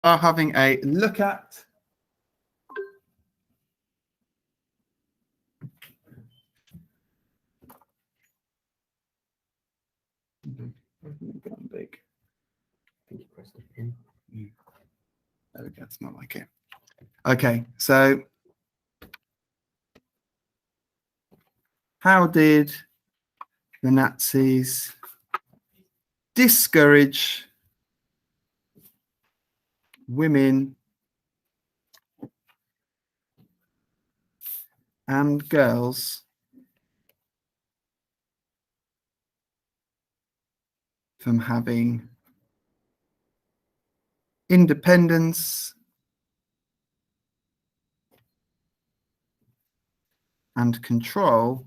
are having a look at. Big. There we go. It's not like it. Okay, so how did the Nazis discourage women and girls from having independence and control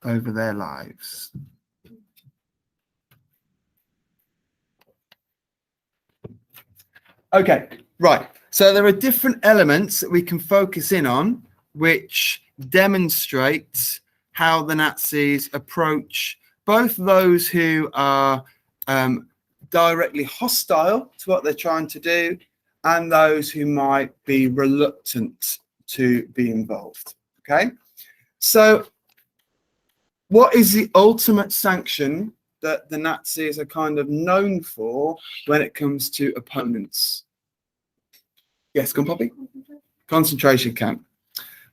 over their lives? Okay, right. So there are different elements that we can focus in on, which demonstrate how the Nazis approach both those who are directly hostile to what they're trying to do and those who might be reluctant to be involved. Okay, so what is the ultimate sanction that the Nazis are kind of known for when it comes to opponents? Yes, come Poppy. Concentration camp.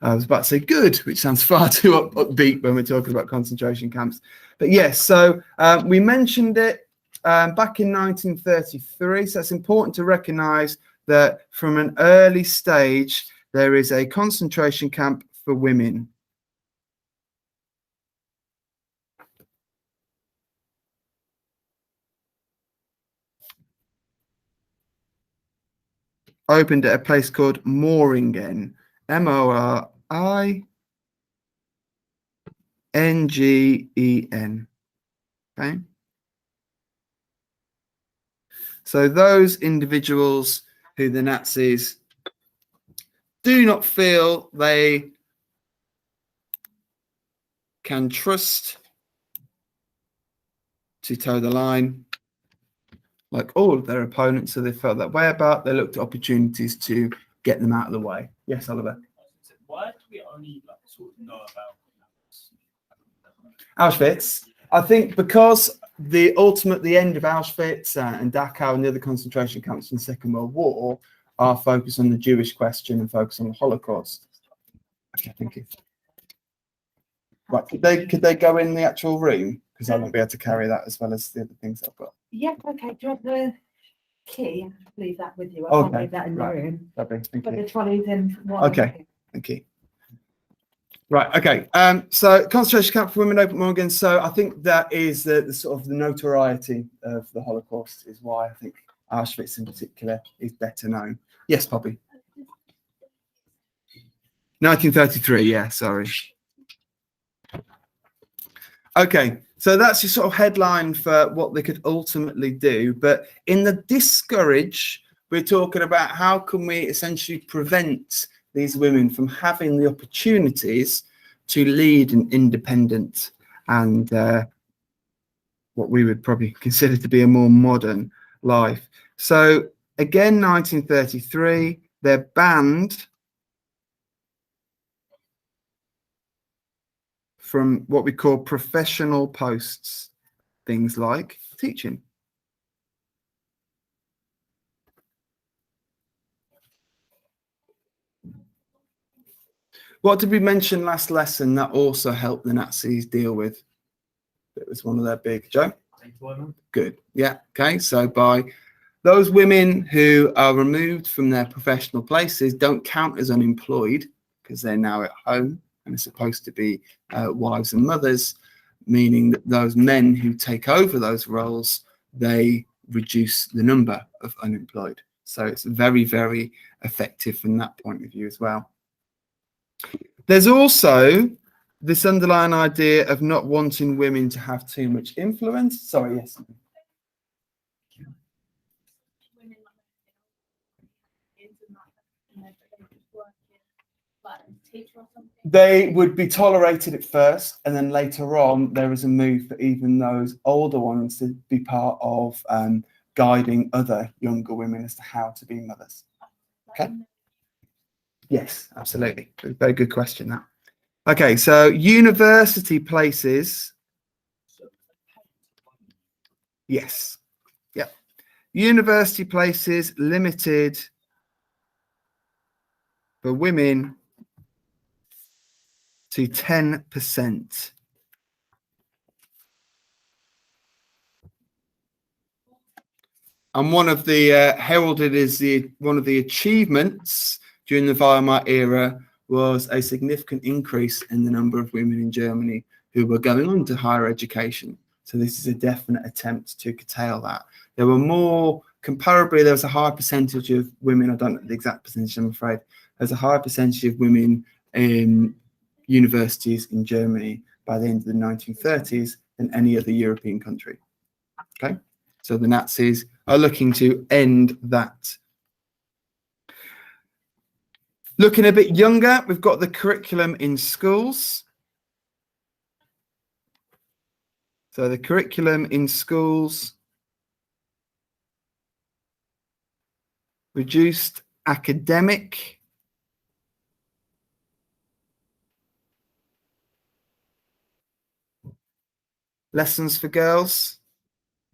I was about to say good, which sounds far too upbeat when we're talking about concentration camps. But yes, so we mentioned it back in 1933. So it's important to recognize that from an early stage, there is a concentration camp for women. Opened at a place called Moringen, Moringen. Okay. So those individuals who the Nazis do not feel they can trust to toe the line, like all of their opponents, so they felt that way about. They looked at opportunities to get them out of the way. Yes, Oliver. Why do we only sort of know about Auschwitz? I think because the end of Auschwitz and Dachau and the other concentration camps in the Second World War are focused on the Jewish question and focused on the Holocaust. Okay, thank you. Right, could they go in the actual room? Because I won't be able to carry that as well as the other things I've got. Yeah, okay. Do you want the key? Leave that with you. I Okay, can't leave that in the room. Lovely, thank But you. the trolley's in one. Okay, thank you. Right, okay. So concentration camp for women open Morgan. So I think that is the sort of the notoriety of the Holocaust is why I think Auschwitz in particular is better known. Yes, Poppy. 1933, yeah, sorry. Okay, so that's your sort of headline for what they could ultimately do. But in the discourage, we're talking about how can we essentially prevent these women from having the opportunities to lead an independent and what we would probably consider to be a more modern life. So again, 1933, they're banned from what we call professional posts, things like teaching. What did we mention last lesson that also helped the Nazis deal with? It was one of their big, Joe? employment? Good. Yeah. Okay. So by those women who are removed from their professional places don't count as unemployed because they're now at home and are supposed to be wives and mothers, meaning that those men who take over those roles, they reduce the number of unemployed. So it's very, very effective from that point of view as well. There's also this underlying idea of not wanting women to have too much influence. Sorry, yes. They would be tolerated at first, and then later on there is a move for even those older ones to be part of guiding other younger women as to how to be mothers. Okay. Yes, absolutely. Very good question, that. Okay, so university places. Yes. Yeah. University places limited for women to 10%. And one of the heralded as one of the achievements during the Weimar era was a significant increase in the number of women in Germany who were going on to higher education. So this is a definite attempt to curtail that. There were more, comparably, there was a higher percentage of women, I don't know the exact percentage, I'm afraid, there's a higher percentage of women in universities in Germany by the end of the 1930s than any other European country. Okay, so the Nazis are looking to end that. Looking a bit younger, we've got the curriculum in schools. So the curriculum in schools reduced academic lessons for girls.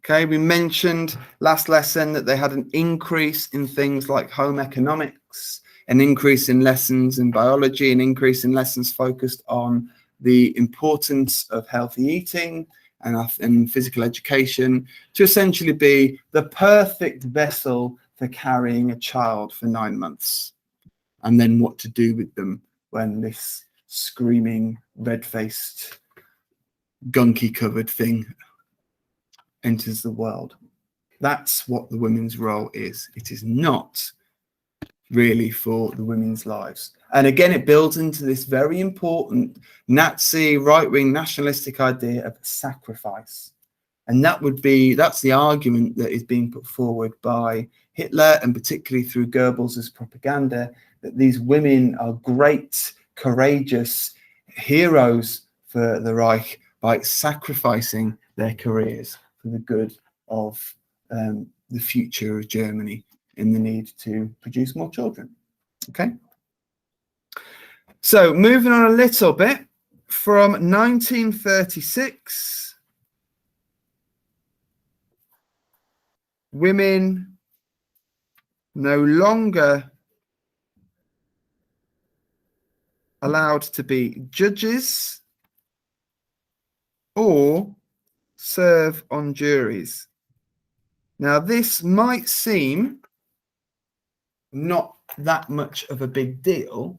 Okay, we mentioned last lesson that they had an increase in things like home economics, an increase in lessons in biology, an increase in lessons focused on the importance of healthy eating and physical education to essentially be the perfect vessel for carrying a child for 9 months, and then what to do with them when this screaming, red-faced, gunky-covered thing enters the world. That's what the women's role is. It is not really for the women's lives. And again, it builds into this very important Nazi right-wing nationalistic idea of sacrifice. And that's the argument that is being put forward by Hitler, and particularly through Goebbels' propaganda, that these women are great, courageous heroes for the Reich by sacrificing their careers for the good of the future of Germany in the need to produce more children. Okay. So moving on a little bit, from 1936, women no longer allowed to be judges or serve on juries. Now, this might seem not that much of a big deal,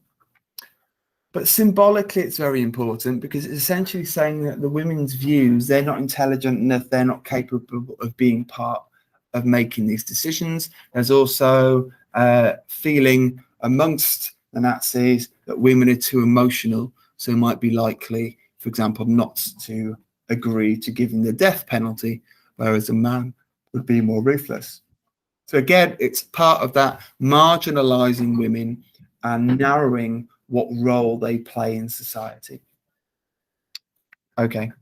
but symbolically it's very important, because it's essentially saying that the women's views, they're not intelligent enough, they're not capable of being part of making these decisions. There's also feeling amongst the Nazis that women are too emotional, so might be likely, for example, not to agree to giving the death penalty, whereas a man would be more ruthless. So again, it's part of that marginalizing women and narrowing what role they play in society. Okay.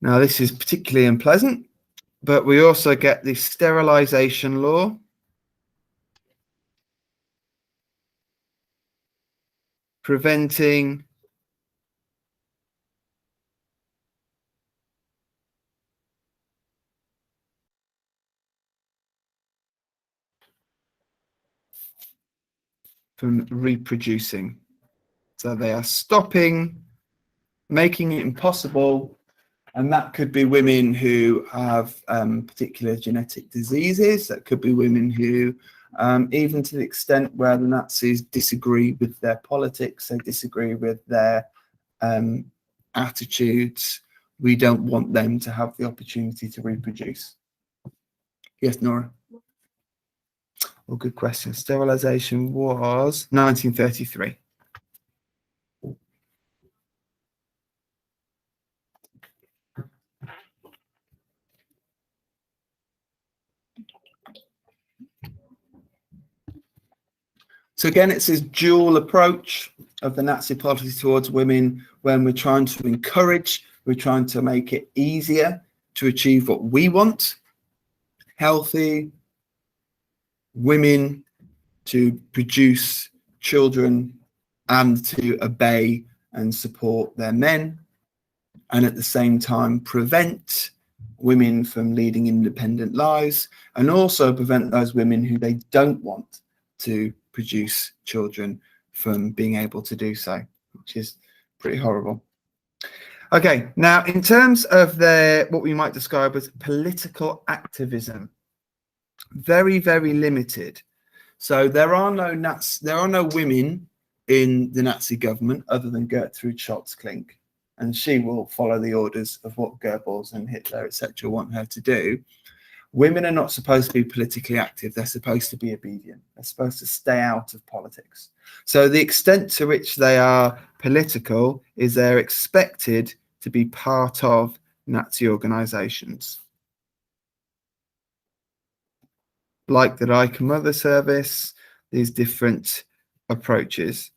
Now, this is particularly unpleasant, but we also get the sterilization law. Preventing from reproducing. So they are stopping, making it impossible. And that could be women who have particular genetic diseases. That could be women who, even to the extent where the Nazis disagree with their politics, they disagree with their attitudes, we don't want them to have the opportunity to reproduce. Yes, Nora? Well, good question. Sterilization was 1933. So again, it's this dual approach of the Nazi policy towards women. When we're trying to encourage, we're trying to make it easier to achieve what we want, healthy women, to produce children and to obey and support their men, and at the same time prevent women from leading independent lives, and also prevent those women who they don't want to produce children from being able to do so, which is pretty horrible. Okay, now in terms of their what we might describe as political activism, very, very limited. So there are no women in the Nazi government other than Gertrude Scholz-Klink, and she will follow the orders of what Goebbels and Hitler, etc., want her to do. Women are not supposed to be politically active. They're supposed to be obedient. They're supposed to stay out of politics. So the extent to which they are political is they're expected to be part of Nazi organizations. Like the Reich Mother Service, these different approaches.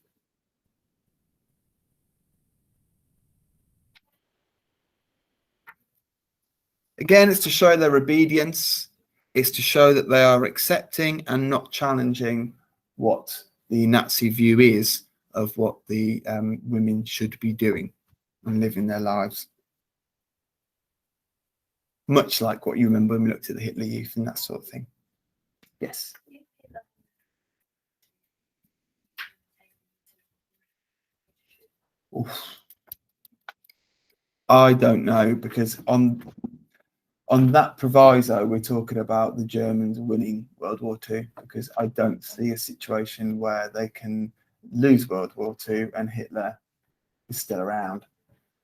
Again, it's to show their obedience. It's to show that they are accepting and not challenging what the Nazi view is of what the women should be doing and living their lives. Much like what you remember when we looked at the Hitler Youth and that sort of thing. Yes. Oof. I don't know, because on that proviso, we're talking about the Germans winning World War II, because I don't see a situation where they can lose World War II and Hitler is still around.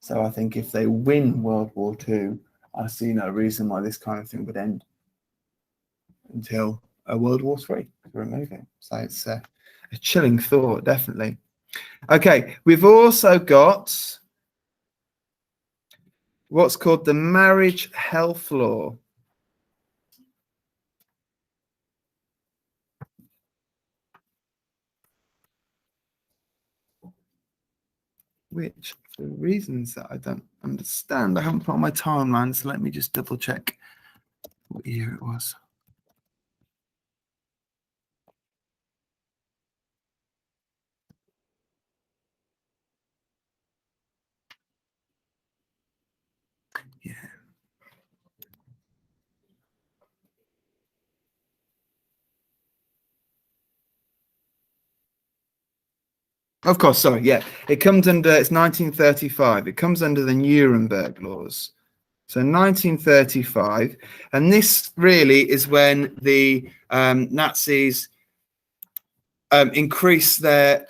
So I think if they win World War II, I see no reason why this kind of thing would end until World War III. We're moving. So it's a chilling thought, definitely. Okay, we've also got what's called the marriage health law. Which, for reasons that I don't understand, I haven't put on my timeline, so let me just double check what year it was. Yeah. Of course, sorry, yeah. It comes under, it's 1935. It comes under the Nuremberg laws. So 1935, and this really is when the Nazis increase their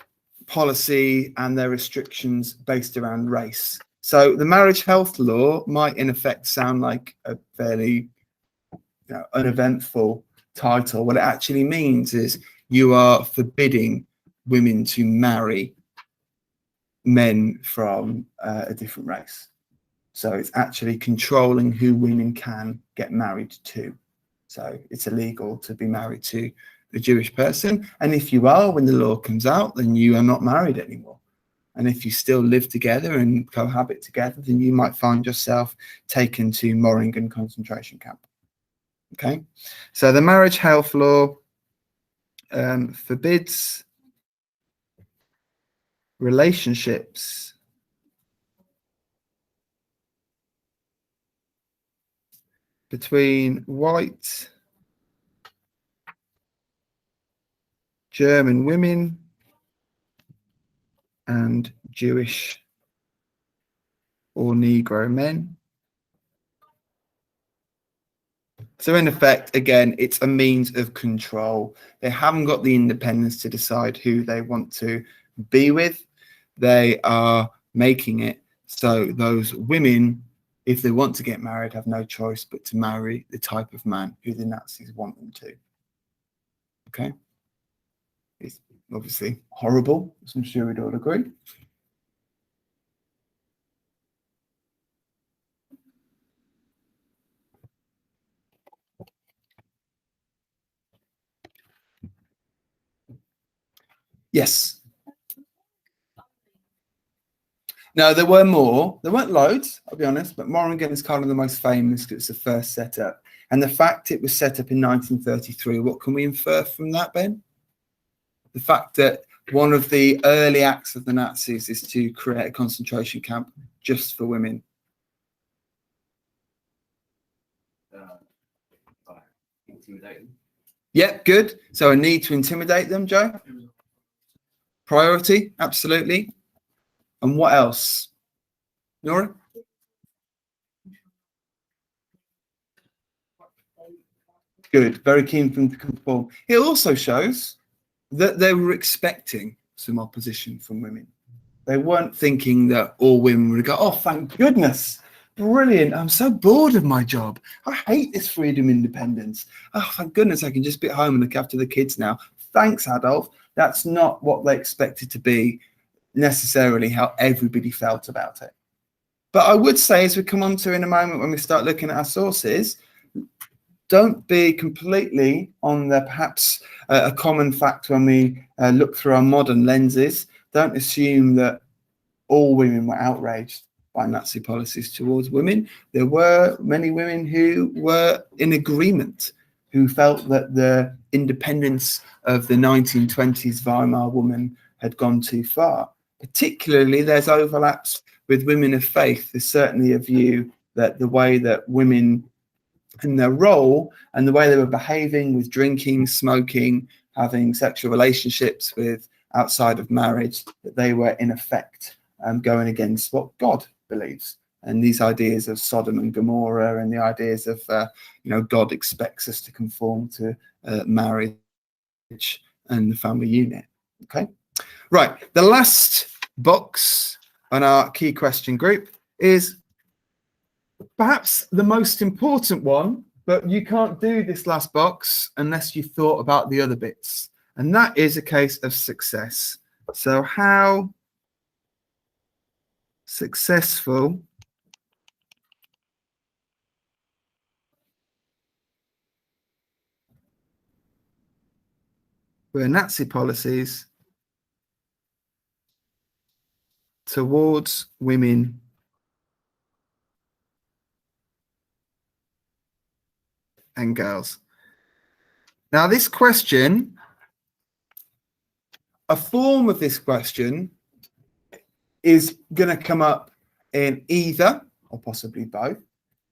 policy and their restrictions based around race. So the marriage health law might in effect sound like a fairly uneventful title. What it actually means is you are forbidding women to marry men from a different race. So it's actually controlling who women can get married to. So it's illegal to be married to a Jewish person. And if you are, when the law comes out, then you are not married anymore. And if you still live together and cohabit together, then you might find yourself taken to Moringen concentration camp. Okay, so the marriage health law forbids relationships between white German women and Jewish or Negro men. So in effect, again, it's a means of control. They haven't got the independence to decide who they want to be with. They are making it so those women, if they want to get married, have no choice but to marry the type of man who the Nazis want them to. Okay? It's obviously horrible, as I'm sure we'd all agree. Yes. No, there were more. There weren't loads, I'll be honest, but Moringen is kind of the most famous because it's the first set up. And the fact it was set up in 1933, what can we infer from that, Ben? The fact that one of the early acts of the Nazis is to create a concentration camp just for women. Intimidating. Yep, good. So a need to intimidate them, Joe? Priority, absolutely. And what else? Nora? Good, very keen for them to conform. It also shows that they were expecting some opposition from women. They weren't thinking that all women would go, oh, thank goodness, brilliant. I'm so bored of my job. I hate this freedom, independence. Oh, thank goodness I can just be at home and look after the kids now. Thanks, Adolf. That's not what they expected to be necessarily how everybody felt about it. But I would say, as we come on to in a moment when we start looking at our sources, don't be completely on the perhaps a common fact when we look through our modern lenses. Don't assume that all women were outraged by Nazi policies towards women. There were many women who were in agreement, who felt that the independence of the 1920s Weimar woman had gone too far. Particularly, there's overlaps with women of faith. There's certainly a view that the way that women in their role and the way they were behaving with drinking, smoking, having sexual relationships with outside of marriage, that they were in effect going against what God believes. And these ideas of Sodom and Gomorrah and the ideas of, God expects us to conform to marriage and the family unit. Okay. Right. The last box on our key question group is perhaps the most important one, but you can't do this last box unless you've thought about the other bits. And that is a case of success. So how successful were Nazi policies towards women and girls? Now, this question, a form of this question is going to come up in either, or possibly both,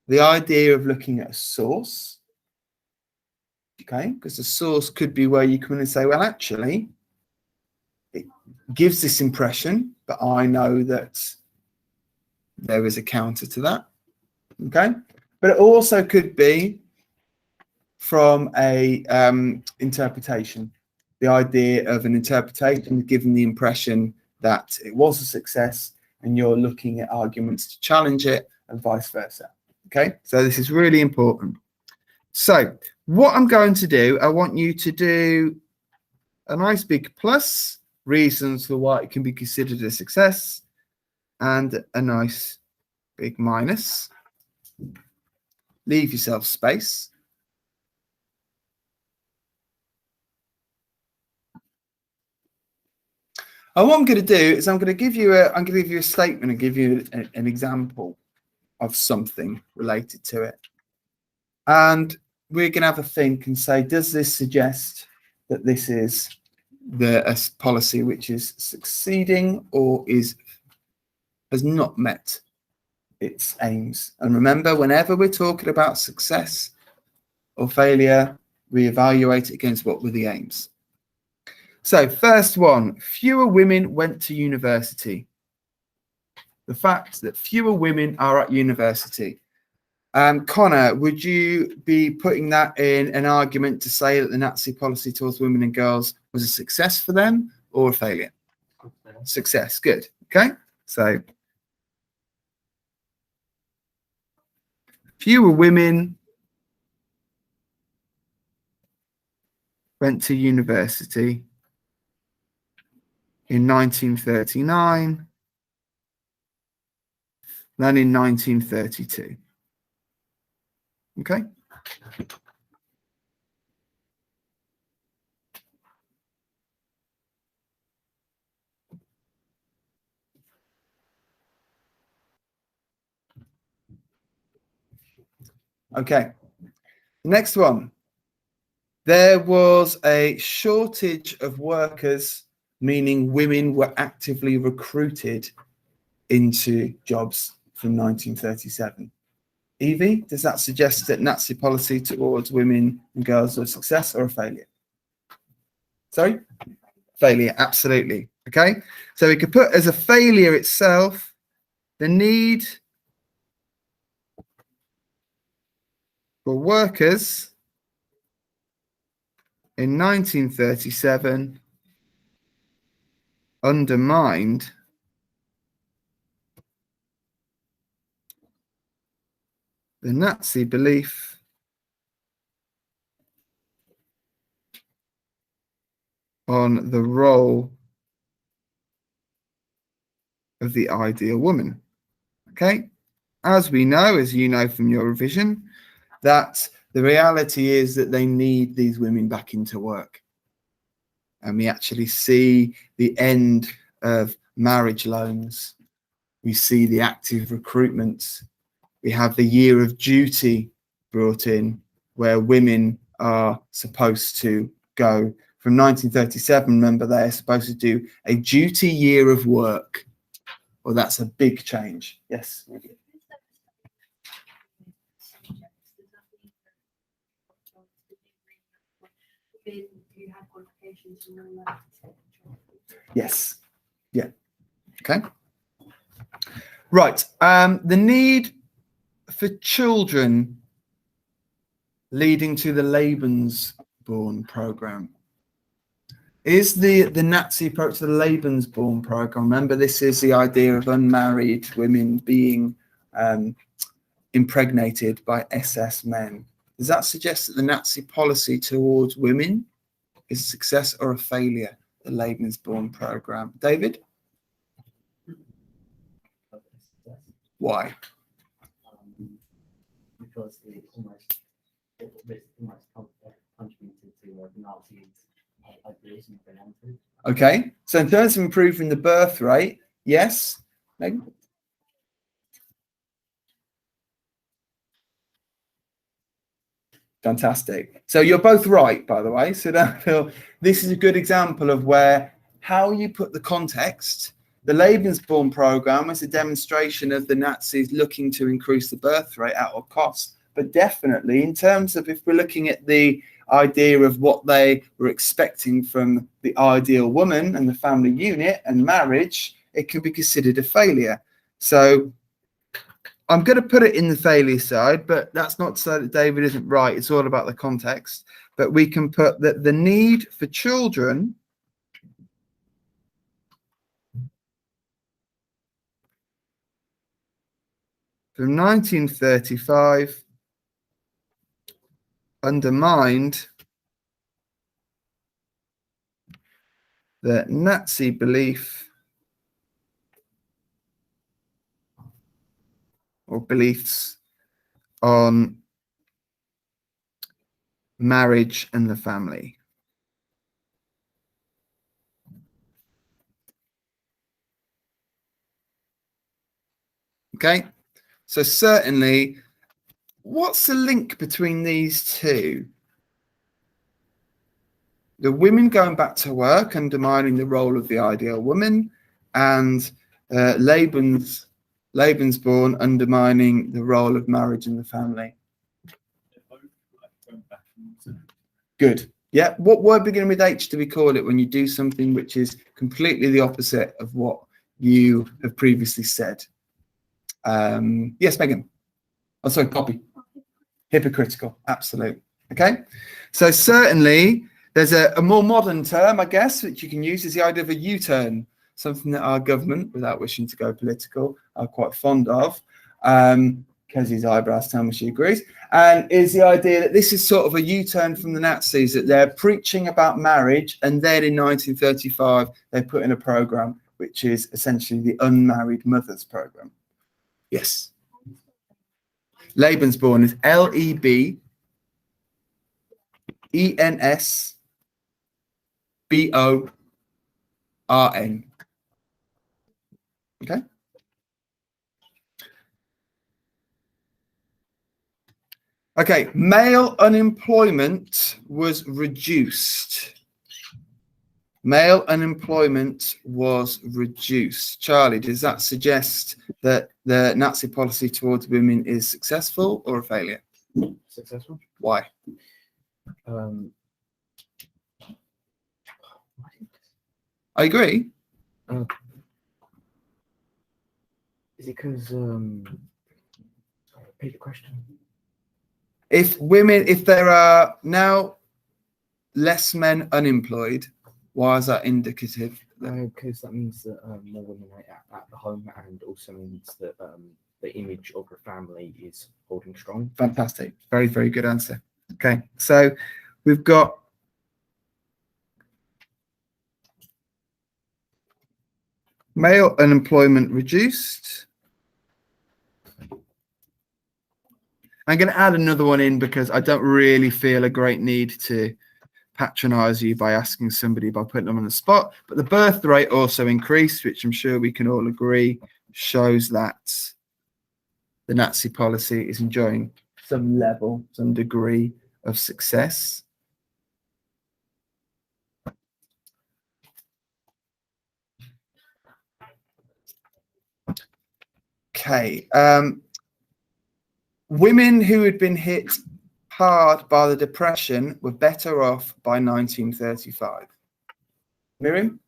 the idea of looking at a source, okay, because the source could be where you come in and say, well, actually, it gives this impression, but I know that there is a counter to that, okay? But it also could be from a interpretation, the idea of an interpretation giving the impression that it was a success and you're looking at arguments to challenge it and vice versa. Okay, so this is really important. So what I'm going to do, I want you to do a nice big plus, reasons for why it can be considered a success, and a nice big minus. Leave yourself space. And what I'm going to do is I'm going to give you a statement and give you an example of something related to it. And we're going to have a think and say, does this suggest that this is a policy which is succeeding or has not met its aims? And remember, whenever we're talking about success or failure, we evaluate it against what were the aims. So first one, fewer women went to university. The fact that fewer women are at university. Connor, would you be putting that in an argument to say that the Nazi policy towards women and girls was a success for them or a failure? Success, good. Okay, so fewer women went to university in 1939 than in 1932. Okay. Okay. The next one. There was a shortage of workers, meaning women were actively recruited into jobs from 1937. Evie, does that suggest that Nazi policy towards women and girls was a success or a failure? Sorry? Failure, absolutely. Okay, so we could put as a failure itself the need for workers in 1937 undermined the Nazi belief on the role of the ideal woman. Okay, as we know, as you know from your revision, that the reality is that they need these women back into work. And we actually see the end of marriage loans. We see the active recruitment. We have the year of duty brought in, where women are supposed to go from 1937. Remember, they're supposed to do a duty year of work. Well, that's a big change. Yes. Yes. Yeah. Okay. Right. The need for children leading to the Lebensborn program. Is the Nazi approach to the Lebensborn program? Remember, this is the idea of unmarried women being impregnated by SS men. Does that suggest that the Nazi policy towards women is a success or a failure? The Lebensborn program. David? Why? Because it almost contributed to the Nazis' ideation of reality. Okay, so in terms of improving the birth rate, yes. Meg? Fantastic. So you're both right, by the way. So don't feel this is a good example of where how you put the context. The Lebensborn program is a demonstration of the Nazis looking to increase the birth rate at all costs. But definitely, in terms of if we're looking at the idea of what they were expecting from the ideal woman and the family unit and marriage, it can be considered a failure. So I'm going to put it in the failure side, but that's not to say that David isn't right. It's all about the context. But we can put that the need for children from 1935 undermined the Nazi belief or beliefs on marriage and the family. Okay, so certainly, what's the link between these two? The women going back to work, undermining the role of the ideal woman, and Lebensborn undermining the role of marriage and the family. They're both like going back and Good. Yeah. What word beginning with H do we call it when you do something which is completely the opposite of what you have previously said? Yes, Megan. Oh, sorry, Poppy. Hypocritical. Absolutely. Okay. So certainly there's a more modern term, I guess, which you can use is the idea of a U-turn, something that our government, without wishing to go political, are quite fond of. Kezzy's eyebrows tell me she agrees. And is the idea that this is sort of a U-turn from the Nazis, that they're preaching about marriage, and then in 1935 they put in a program which is essentially the unmarried mothers program. Yes. Lebensborn is Lebensborn. Okay. Okay, male unemployment was reduced. Male unemployment was reduced. Charlie, does that suggest that the Nazi policy towards women is successful or a failure? Successful. Why? I agree. Is it because repeat the question? If there are now less men unemployed, why is that indicative? Because that means that more women are at the home, and also means that the image of the family is holding strong. Fantastic. Very, very good answer. Okay, so we've got male unemployment reduced. I'm going to add another one in because I don't really feel a great need to patronize you by asking somebody, by putting them on the spot. But the birth rate also increased, which I'm sure we can all agree shows that the Nazi policy is enjoying some level, some degree of success. Okay. Women who had been hit hard by the Depression were better off by 1935. Miriam?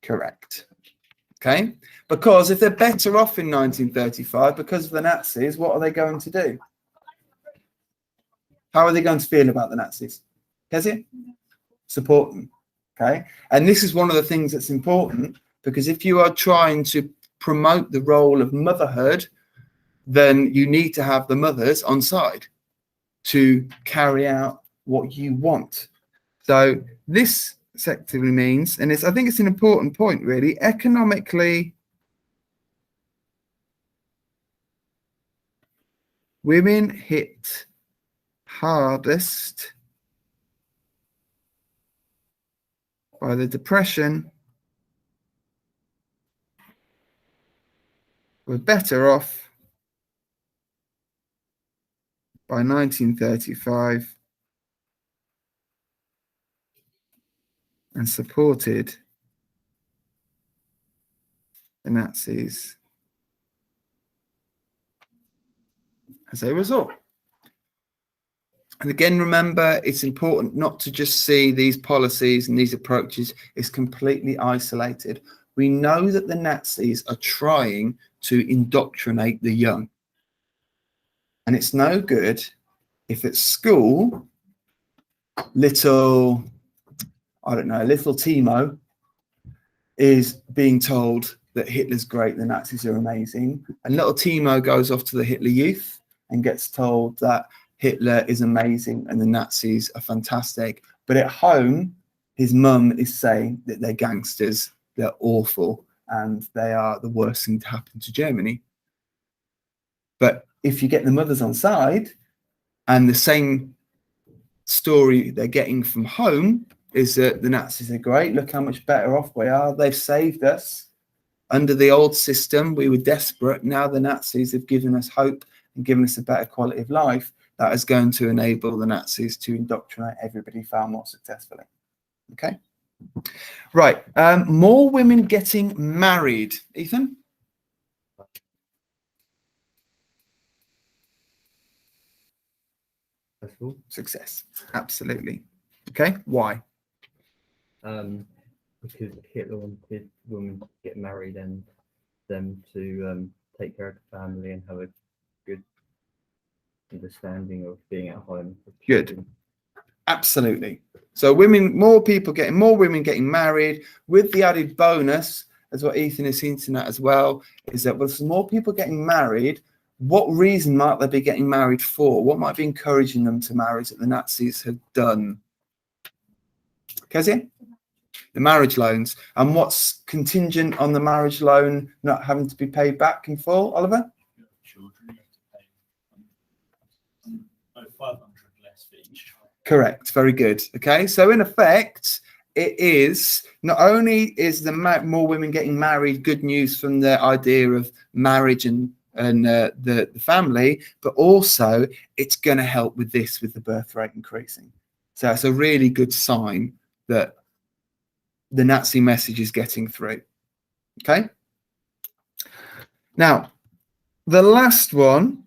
Correct. Okay. Because if they're better off in 1935 because of the Nazis, what are they going to do? How are they going to feel about the Nazis? Kezia? Support them. Okay. And this is one of the things that's important, because if you are trying to promote the role of motherhood, then you need to have the mothers on side to carry out what you want. So this effectively means, and I think it's an important point really, economically, women hit hardest by the Depression were better off by 1935 and supported the Nazis as a result. And again, remember, it's important not to just see these policies and these approaches as completely isolated. We know that the Nazis are trying to indoctrinate the young. And it's no good if at school, little Timo is being told that Hitler's great, the Nazis are amazing. And little Timo goes off to the Hitler Youth and gets told that Hitler is amazing and the Nazis are fantastic. But at home, his mum is saying that they're gangsters, they're awful, and they are the worst thing to happen to Germany. But if you get the mothers on side, and the same story they're getting from home is that the Nazis are great, look how much better off we are, they've saved us. Under the old system, we were desperate. Now the Nazis have given us hope and given us a better quality of life. That is going to enable the Nazis to indoctrinate everybody far more successfully. Okay? Right. More women getting married. Ethan? Success. Absolutely. Okay. Why? Because Hitler wanted women to get married and them to take care of the family and have a good understanding of being at home. Good. Absolutely. So more women getting married, with the added bonus, as what Ethan is hinting at as well, is that with more people getting married, what reason might they be getting married for? What might be encouraging them to marry that the Nazis have done? Kezia? The marriage loans. And what's contingent on the marriage loan not having to be paid back in full, Oliver? Children have to pay 500 less for each child. Correct. Very good. Okay. So in effect, it is not only is the more women getting married good news from the idea of marriage and the family, but also it's going to help with the birth rate increasing. So it's a really good sign that the Nazi message is getting through. Okay. Now, the last one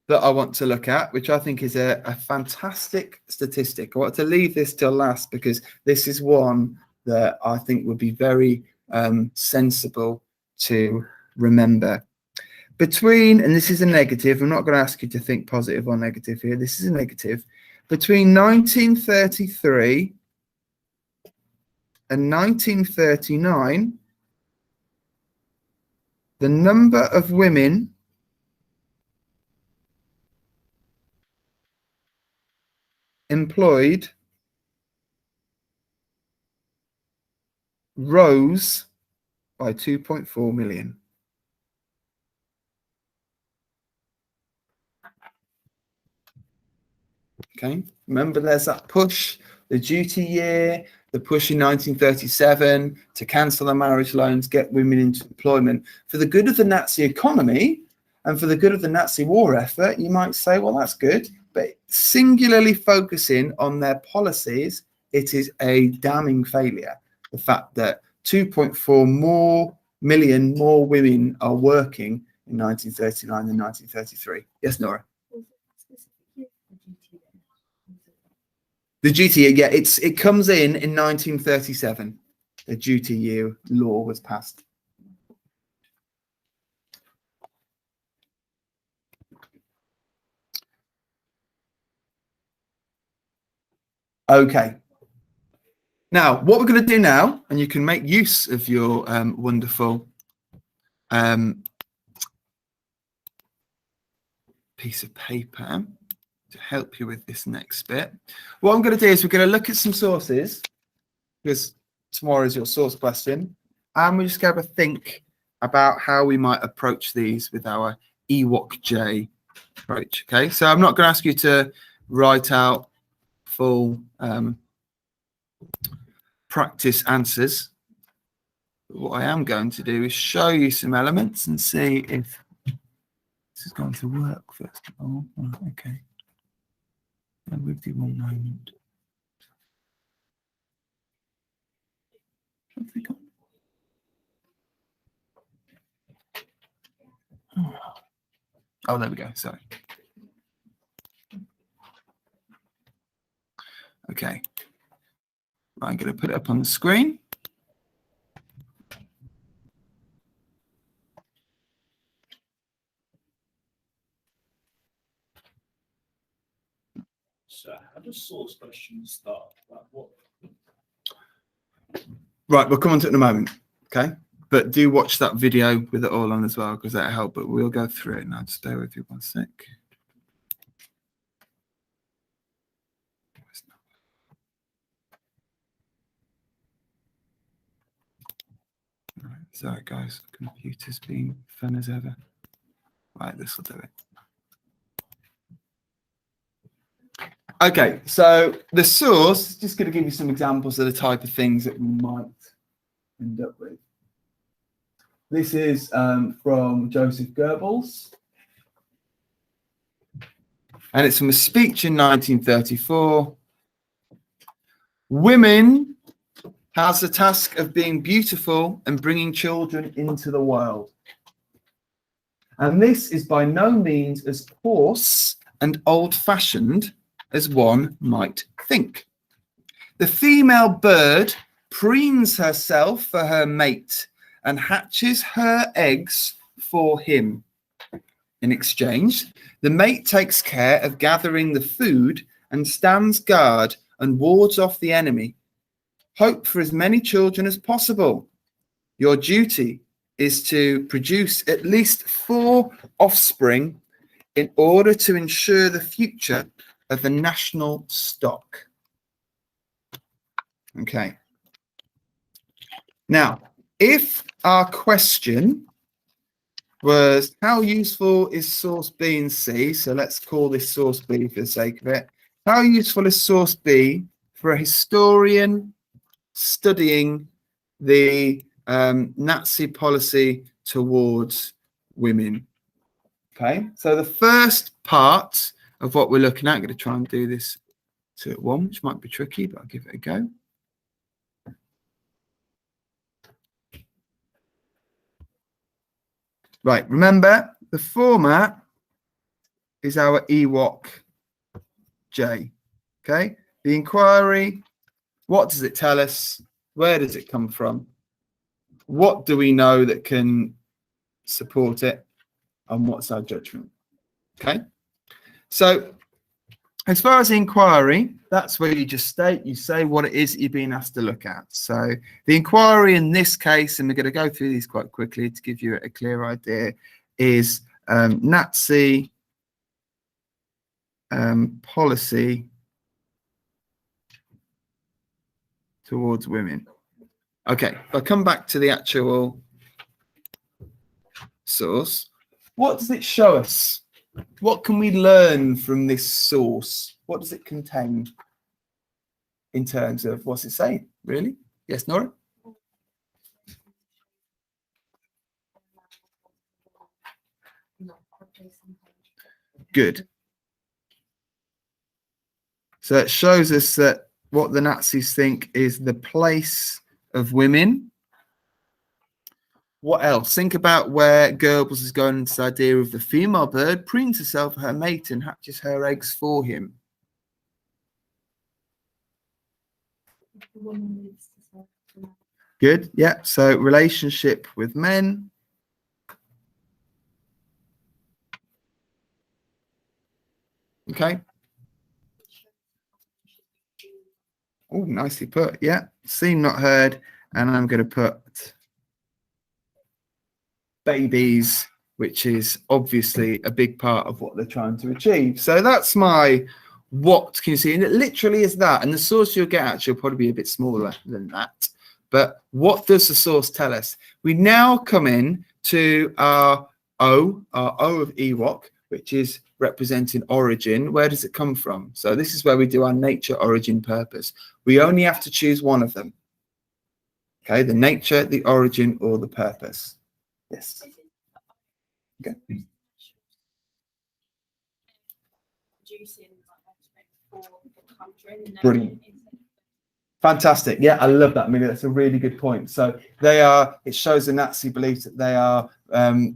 that I want to look at, which I think is a fantastic statistic. I want to leave this till last because this is one that I think would be very sensible to remember. Between, and this is a negative, I'm not going to ask you to think positive or negative here. This is a negative. Between 1933 and 1939, the number of women employed rose by 2.4 million. Okay, remember there's that push, the duty year, the push in 1937 to cancel the marriage loans, get women into employment. For the good of the Nazi economy and for the good of the Nazi war effort, you might say, well, that's good. But singularly focusing on their policies, it is a damning failure. The fact that 2.4 million more women are working in 1939 than 1933. Yes, Nora? The duty, yeah, it comes in 1937. The duty year law was passed. Okay. Now, what we're going to do now, and you can make use of your wonderful piece of paper to help you with this next bit. What I'm going to do is we're going to look at some sources, because tomorrow is your source question, and we're just going to have a think about how we might approach these with our EWOC-J approach. Okay, so I'm not going to ask you to write out full practice answers. But what I am going to do is show you some elements and see if this is going to work first of all. Okay. With you one moment. Oh, there we go. Sorry. Okay. I'm going to put it up on the screen. So how does source questions start? Like what? Right, we'll come on to it in a moment. Okay. But do watch that video with it all on as well, because that'll help. But we'll go through it now. Just stay with you one sec. Right, sorry, guys. Computer's being fun as ever. Right, this will do it. Okay, so the source is just going to give you some examples of the type of things that we might end up with. This is from Joseph Goebbels, and it's from a speech in 1934. Women has the task of being beautiful and bringing children into the world. And this is by no means as coarse and old-fashioned as one might think. The female bird preens herself for her mate and hatches her eggs for him. In exchange, the mate takes care of gathering the food and stands guard and wards off the enemy. Hope for as many children as possible. Your duty is to produce at least 4 offspring in order to ensure the future of the national stock. Okay. Now, if our question was how useful is source B and C, so let's call this source B for the sake of it. How useful is source B for a historian studying the Nazi policy towards women. Okay, so the first part of what we're looking at, I'm going to try and do this 2 at 1, which might be tricky, but I'll give it a go. Right, remember the format is our EWOC J. Okay, the inquiry, what does it tell us? Where does it come from? What do we know that can support it? And what's our judgment? Okay, so as far as the inquiry, that's where you just state, you say what it is you're being asked to look at. So the inquiry in this case, and we're going to go through these quite quickly to give you a clear idea, is Nazi policy towards women. Okay, I'll come back to the actual source. What does it show us? What can we learn from this source? What does it contain in terms of what's it saying, really? Yes, Nora? Good. So it shows us that what the Nazis think is the place of women. What else? Think about where Goebbels is going into this idea of the female bird preens herself for her mate and hatches her eggs for him. Good. Yeah. So relationship with men. Okay. Oh, nicely put. Yeah. Seen, not heard. And I'm going to put babies, which is obviously a big part of what they're trying to achieve. So that's my what can you see? And it literally is that. And the source you'll get actually will probably be a bit smaller than that. But what does the source tell us? We now come in to our O of EWOC, which is representing origin. Where does it come from? So this is where we do our nature, origin, purpose. We only have to choose one of them. Okay, the nature, the origin, or the purpose. Yes. Okay. Brilliant. Fantastic. Yeah, I love that, Amelia. That's a really good point. So they are, it shows the Nazi belief that they are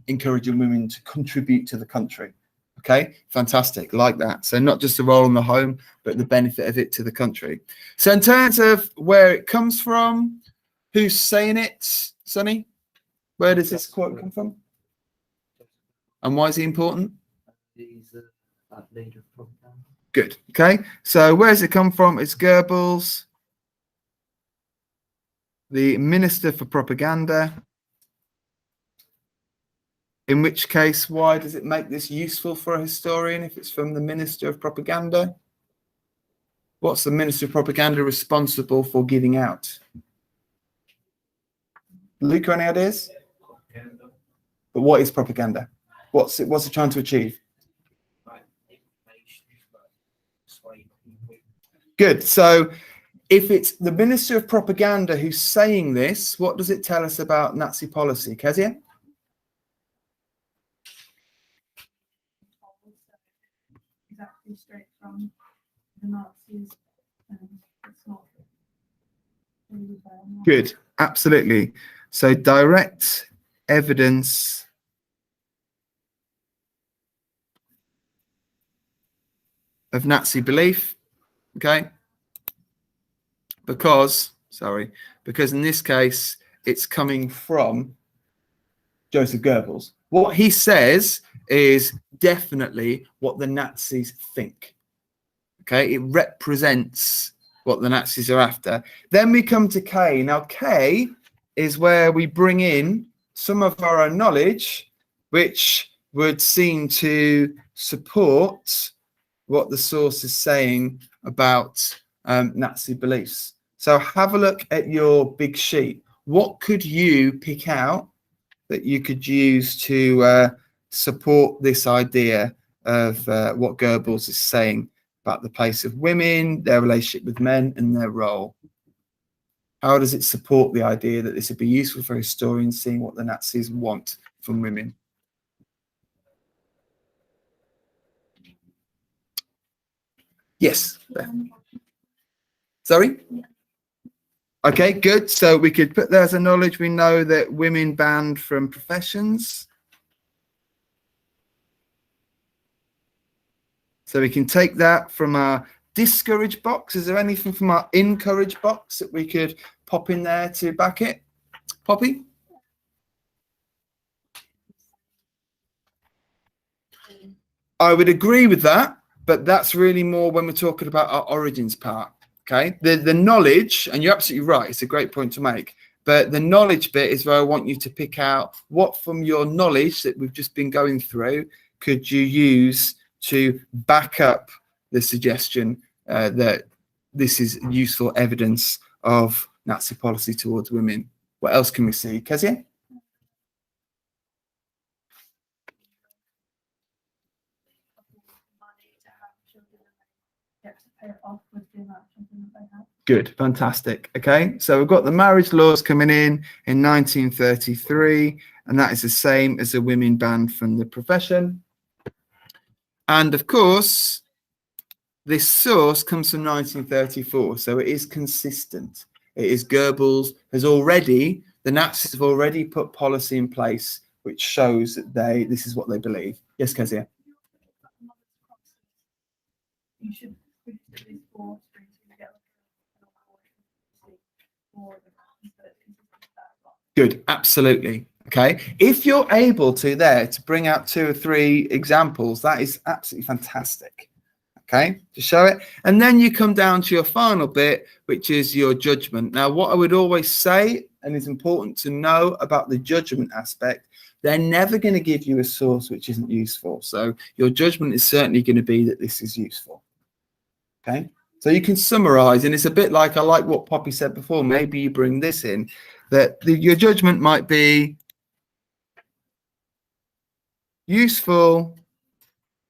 encouraging women to contribute to the country. Okay, fantastic. Like that. So not just the role in the home, but the benefit of it to the country. So in terms of where it comes from, who's saying it, Sonny? Where does this quote come from? And why is he important? He's a leader of propaganda. Good. Okay. So where does it come from? It's Goebbels, the Minister for Propaganda. In which case, why does it make this useful for a historian if it's from the Minister of Propaganda? What's the Minister of Propaganda responsible for giving out? Luca, any ideas? But what is propaganda? What's it trying to achieve? Good. So if it's the Minister of Propaganda who's saying this, what does it tell us about Nazi policy? Kezia? Exactly straight from the Nazis. It's not really Good. Absolutely. So direct evidence of Nazi belief. Okay. Because in this case, it's coming from Joseph Goebbels. What he says is definitely what the Nazis think. Okay, it represents what the Nazis are after. Then we come to K. Now, K is where we bring in some of our own knowledge, which would seem to support what the source is saying about Nazi beliefs. So have a look at your big sheet. What could you pick out that you could use to support this idea of what Goebbels is saying about the place of women, their relationship with men, and their role? How does it support the idea that this would be useful for historians seeing what the Nazis want from women? Yes. Sorry? Okay, good. So we could put there as a knowledge. We know that women banned from professions. So we can take that from our discourage box. Is there anything from our encourage box that we could pop in there to back it? Poppy? I would agree with that, but that's really more when we're talking about our origins part. Okay, the knowledge, and you're absolutely right, it's a great point to make, but the knowledge bit is where I want you to pick out what from your knowledge that we've just been going through could you use to back up the suggestion that this is useful evidence of Nazi policy towards women. What else can we see? Kezia? Good, fantastic. Okay, so we've got the marriage laws coming in 1933, and that is the same as the women banned from the profession. And of course, this source comes from 1934, so it is consistent. It is Goebbels has already, the Nazis have already put policy in place which shows that this is what they believe. Yes, Kezia? You should Good, absolutely. Okay, if you're able to bring out 2 or 3 examples, that is absolutely fantastic. Okay, to show it, and then you come down to your final bit, which is your judgment. Now, what I would always say, and it's important to know about the judgment aspect, they're never going to give you a source which isn't useful. So your judgment is certainly going to be that this is useful. Okay, so you can summarize, and it's a bit like, I like what Poppy said before, maybe you bring this in, that your judgment might be useful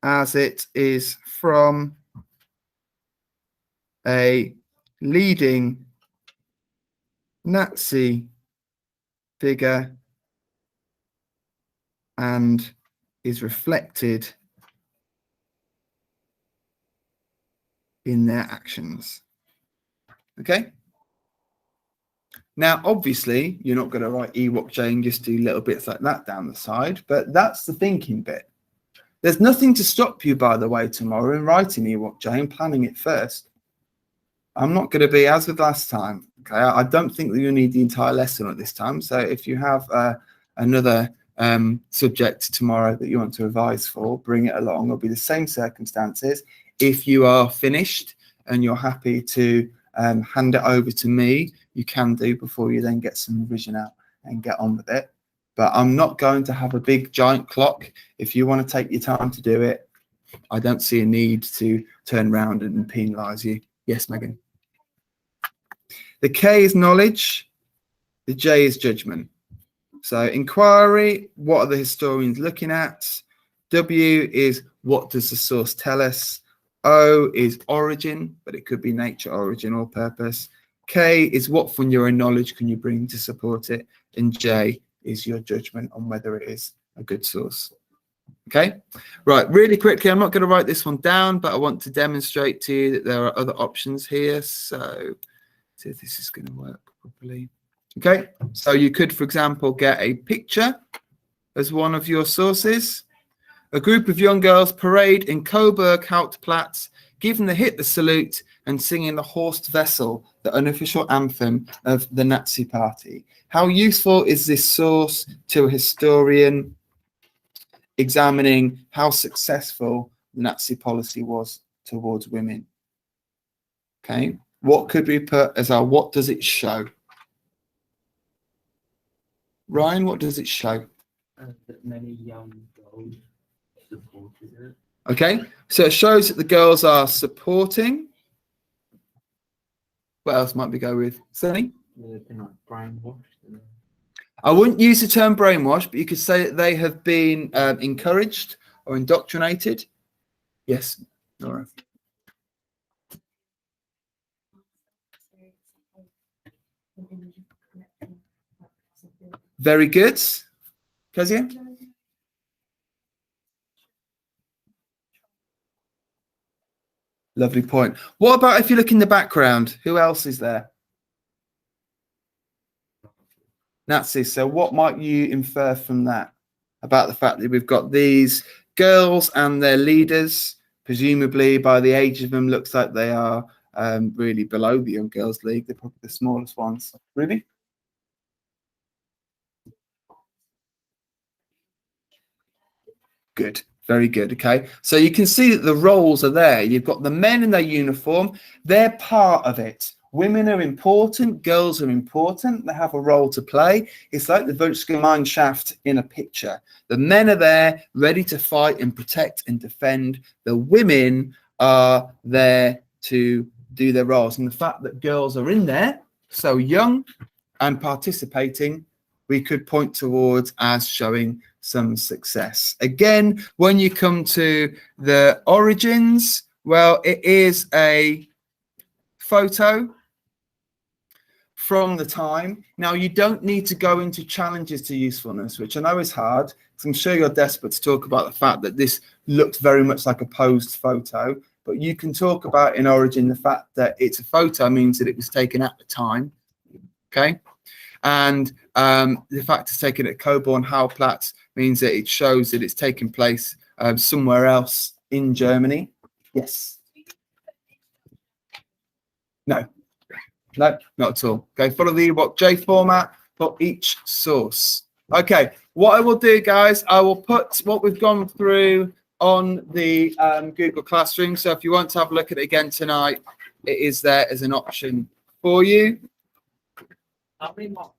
as it is from a leading Nazi figure and is reflected in their actions. Okay. Now, obviously, you're not going to write Ewok J and just do little bits like that down the side, but that's the thinking bit. There's nothing to stop you, by the way, tomorrow in writing Ewok J and planning it first. I'm not going to be as with last time. Okay, I don't think that you need the entire lesson at this time. So if you have another subject tomorrow that you want to revise for, bring it along. It'll be the same circumstances. If you are finished and you're happy to hand it over to me, you can do before you then get some revision out and get on with it. But I'm not going to have a big giant clock. If you want to take your time to do it, I don't see a need to turn around and penalise you. Yes, Megan. The K is knowledge. The J is judgment. So inquiry, what are the historians looking at? W is what does the source tell us? O is origin, but it could be nature, origin, or purpose. K is what from your own knowledge can you bring to support it? And J is your judgment on whether it is a good source. Okay, right, really quickly, I'm not going to write this one down, but I want to demonstrate to you that there are other options here. So see if this is going to work properly. Okay, so you could, for example, get a picture as one of your sources. A group of young girls parade in Coburg Hauptplatz, giving the Hitler salute and singing the Horst Wessel, the unofficial anthem of the Nazi Party. How useful is this source to a historian examining how successful Nazi policy was towards women? Okay, what could we put as our what does it show? Ryan, what does it show? That many young girls supported it. Okay, so it shows that the girls are supporting. What else might we go with? Sunny? They've been like brainwashed. I wouldn't use the term brainwash, but you could say that they have been encouraged or indoctrinated. Yes, Nora. Very good. Kezia? Lovely point. What about if you look in the background? Who else is there? Nazis. So what might you infer from that about the fact that we've got these girls and their leaders, presumably by the age of them, looks like they are really below the Young Girls League. They're probably the smallest ones. Ruby? Good. Very good. Okay. So you can see that the roles are there. You've got the men in their uniform. They're part of it. Women are important. Girls are important. They have a role to play. It's like the Volksgemeinschaft in a picture. The men are there ready to fight and protect and defend. The women are there to do their roles. And the fact that girls are in there, so young and participating, we could point towards as showing some success. Again, when you come to the origins, well, it is a photo from the time. Now, you don't need to go into challenges to usefulness, which I know is hard, because I'm sure you're desperate to talk about the fact that this looks very much like a posed photo, but you can talk about in origin the fact that it's a photo means that it was taken at the time, okay? And the fact it's taken at Coburn Hauptplatz means that it shows that it's taken place somewhere else in Germany. Yes. No, not at all. Okay, follow the J format for each source. Okay, what I will do, guys, I will put what we've gone through on the Google Classroom. So if you want to have a look at it again tonight, it is there as an option for you. How many marks?